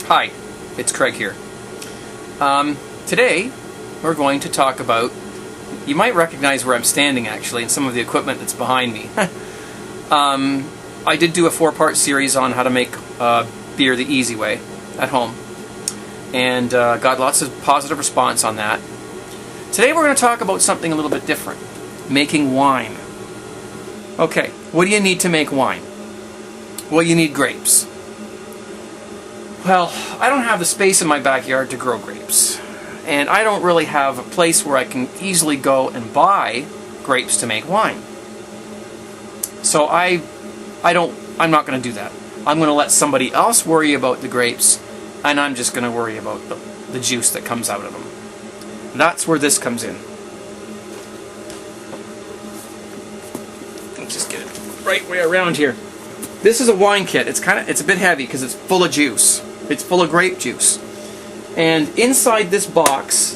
Hi, it's Craig here. Today we're going to talk about, you might recognize where I'm standing actually and some of the equipment that's behind me. I did do a 4-part series on how to make beer the easy way at home, and got lots of positive response on that. Today we're going to talk about something a little bit different, making wine. Okay, what do you need to make wine? Well, you need grapes. Well, I don't have the space in my backyard to grow grapes, and I don't really have a place where I can easily go and buy grapes to make wine. So I'm not going to do that. I'm going to let somebody else worry about the grapes, and I'm just going to worry about the juice that comes out of them. That's where this comes in. Let's just get it right way around here. This is a wine kit. It's a bit heavy because it's full of juice. It's full of grape juice. And inside this box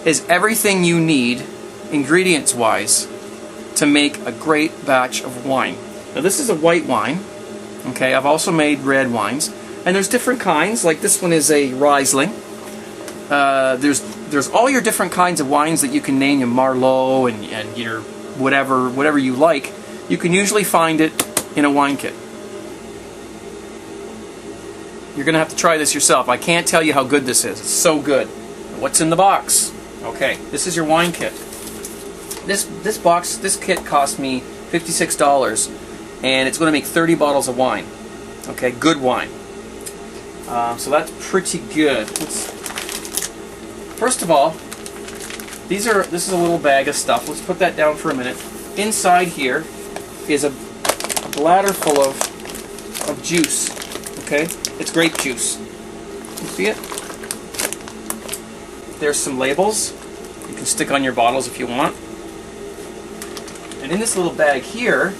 is everything you need, ingredients-wise, to make a great batch of wine. Now this is a white wine. Okay, I've also made red wines. And there's different kinds, like this one is a Riesling. There's all your different kinds of wines that you can name, your Merlot and your whatever you like. You can usually find it in a wine kit. You're going to have to try this yourself. I can't tell you how good this is. It's so good. What's in the box? Okay, this is your wine kit. This kit cost me $56, and it's going to make 30 bottles of wine. Okay, good wine. So that's pretty good. First of all, this is a little bag of stuff. Let's put that down for a minute. Inside here is a bladder full of juice. Okay, it's grape juice. You see it? There's some labels you can stick on your bottles if you want. And in this little bag here,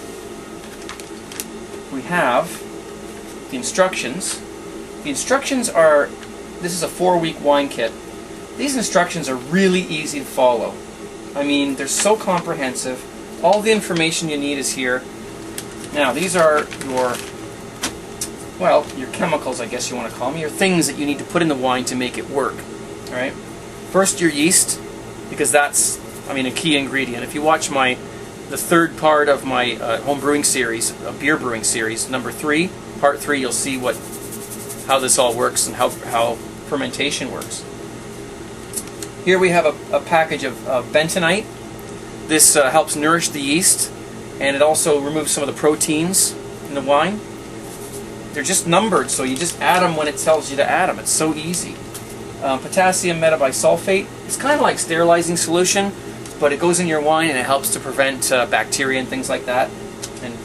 we have the instructions. The instructions are, this is a 4-week wine kit. These instructions are really easy to follow. I mean, they're so comprehensive. All the information you need is here. Now, these are your chemicals, I guess you want to call them, your things that you need to put in the wine to make it work. All right. First, your yeast, because that's, a key ingredient. If you watch the 3rd part of my home brewing series, beer brewing series, number 3, part 3, you'll see how this all works and how fermentation works. Here we have a package of Bentonite. This helps nourish the yeast, and it also removes some of the proteins in the wine. They're just numbered, so you just add them when it tells you to add them. It's so easy. Potassium metabisulfate. It's kind of like sterilizing solution, but it goes in your wine and it helps to prevent bacteria and things like that. And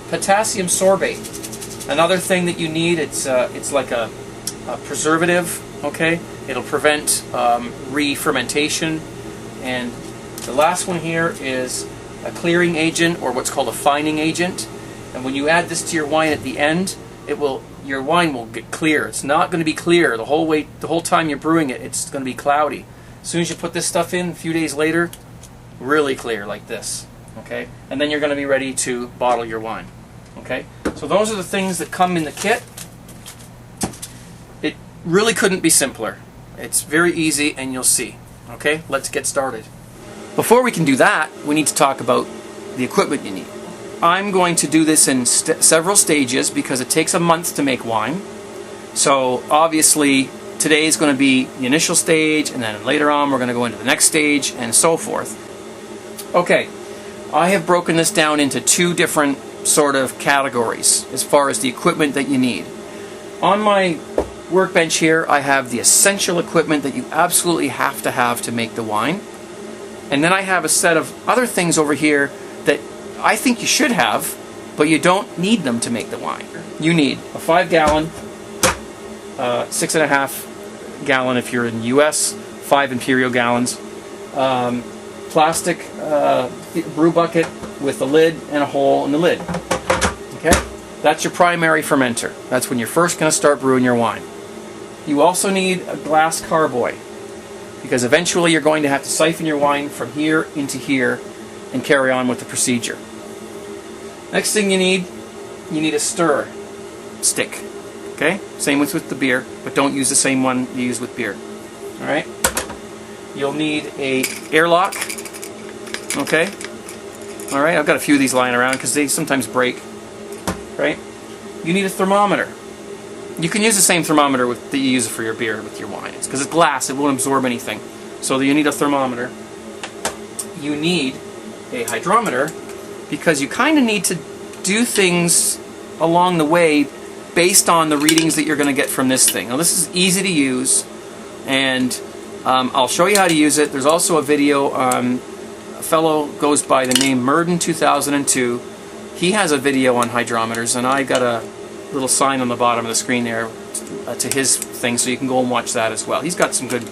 potassium sorbate. Another thing that you need. It's like a preservative. Okay, it'll prevent re-fermentation. And the last one here is a clearing agent, or what's called a fining agent. And when you add this to your wine at the end, your wine will get clear. It's not going to be clear the whole time you're brewing it. It's going to be cloudy. As soon as you put this stuff in, a few days later, really clear like this. Okay, and then you're going to be ready to bottle your wine. Okay, so those are the things that come in the kit. It really couldn't be simpler. It's very easy, and you'll see. Okay, let's get started. Before we can do that, we need to talk about the equipment you need. I'm going to do this in several stages because it takes a month to make wine. So obviously today is going to be the initial stage, and then later on we're going to go into the next stage and so forth. Okay, I have broken this down into 2 different sort of categories as far as the equipment that you need. On my workbench here I have the essential equipment that you absolutely have to make the wine. And then I have a set of other things over here that I think you should have, but you don't need them to make the wine. You need a 5-gallon, 6.5 gallon if you're in the US, 5 imperial gallons, plastic brew bucket with a lid and a hole in the lid. Okay, that's your primary fermenter. That's when you're first going to start brewing your wine. You also need a glass carboy, because eventually you're going to have to siphon your wine from here into here and carry on with the procedure. Next thing you need a stir stick. Okay? Same with the beer, but don't use the same one you use with beer. Alright? You'll need a airlock. Okay? Alright, I've got a few of these lying around because they sometimes break. Right? You need a thermometer. You can use the same thermometer that you use for your beer with your wine. It's because it's glass, it won't absorb anything. So you need a thermometer. You need a hydrometer because you kind of need to do things along the way based on the readings that you're going to get from this thing. Now this is easy to use, and I'll show you how to use it. There's also a video. A fellow goes by the name Murden 2002. He has a video on hydrometers, and I got a little sign on the bottom of the screen there to his thing, so you can go and watch that as well. He's got some good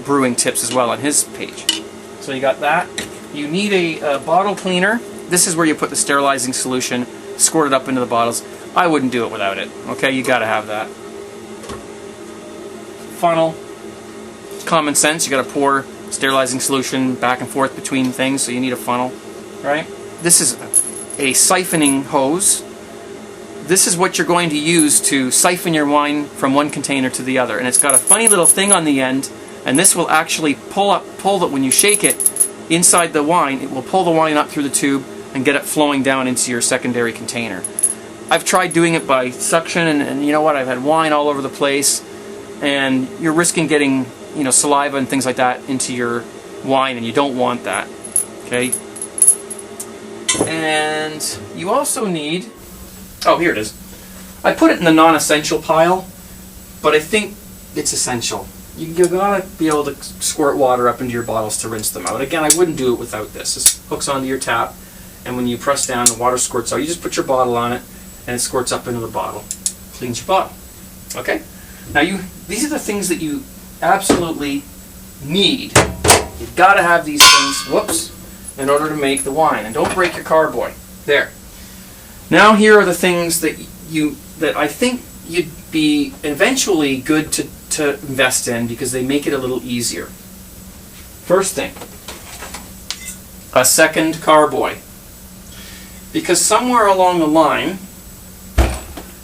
brewing tips as well on his page. So you got that. You need a bottle cleaner. This is where you put the sterilizing solution, squirt it up into the bottles. I wouldn't do it without it. Okay, you got to have that. Funnel. Common sense. You got to pour sterilizing solution back and forth between things, so you need a funnel, right? This is a siphoning hose. This is what you're going to use to siphon your wine from one container to the other, and it's got a funny little thing on the end, and this will actually pull it when you shake it inside the wine. It will pull the wine up through the tube and get it flowing down into your secondary container. I've tried doing it by suction, and you know what? I've had wine all over the place, and you're risking getting saliva and things like that into your wine, and you don't want that. Okay. And you also need. Oh, here it is. I put it in the non-essential pile, but I think it's essential. You gotta be able to squirt water up into your bottles to rinse them out. Again, I wouldn't do it without this. This hooks onto your tap, and when you press down, the water squirts out. You just put your bottle on it, and it squirts up into the bottle. Cleans your bottle. Okay? Now these are the things that you absolutely need. You've got to have these things, whoops, in order to make the wine. And don't break your carboy. There. Now here are the things that I think you'd be eventually good to invest in because they make it a little easier. First thing, a second carboy. Because somewhere along the line,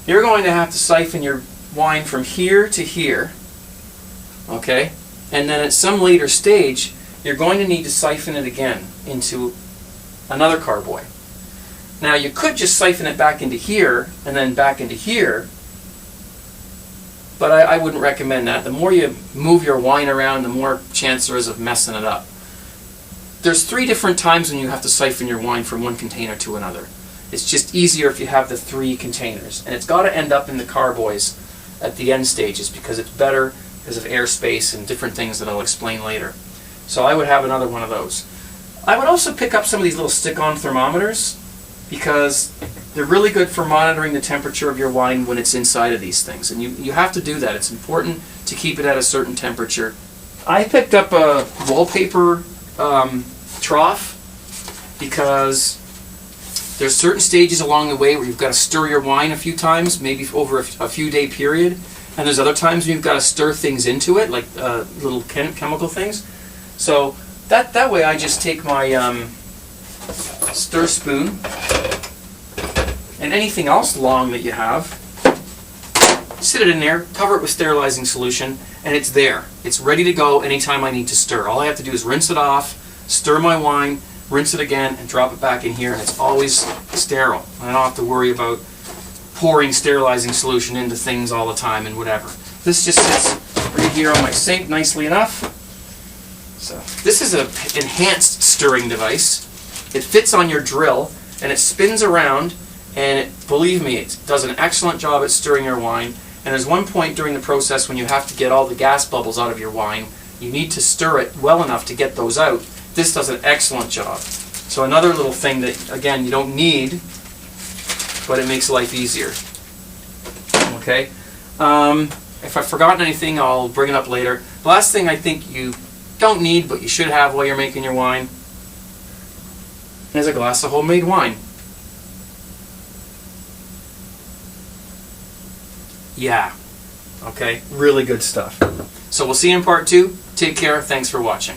you're going to have to siphon your wine from here to here, okay? And then at some later stage, you're going to need to siphon it again into another carboy. Now you could just siphon it back into here and then back into here, but I wouldn't recommend that. The more you move your wine around, the more chance there is of messing it up. There's 3 different times when you have to siphon your wine from one container to another. It's just easier if you have the 3 containers. And it's got to end up in the carboys at the end stages because it's better because of airspace and different things that I'll explain later. So I would have another one of those. I would also pick up some of these little stick-on thermometers because they're really good for monitoring the temperature of your wine when it's inside of these things. And you have to do that. It's important to keep it at a certain temperature. I picked up a wallpaper trough because there's certain stages along the way where you've got to stir your wine a few times, maybe over a few day period, and there's other times when you've got to stir things into it, like little chemical things. So that way I just take my stir spoon and anything else long that you have, sit it in there, cover it with sterilizing solution, and it's there. It's ready to go anytime I need to stir. All I have to do is rinse it off, stir my wine, rinse it again, and drop it back in here, and it's always sterile. I don't have to worry about pouring sterilizing solution into things all the time and whatever. This just sits right here on my sink nicely enough. So this is an enhanced stirring device. It fits on your drill, and it spins around, and believe me, it does an excellent job at stirring your wine. And there's one point during the process when you have to get all the gas bubbles out of your wine. You need to stir it well enough to get those out. This does an excellent job. So another little thing that, again, you don't need, but it makes life easier. Okay? If I've forgotten anything, I'll bring it up later. The last thing I think you don't need, but you should have while you're making your wine, is a glass of homemade wine. Yeah. Okay? Really good stuff. So we'll see you in part 2. Take care. Thanks for watching.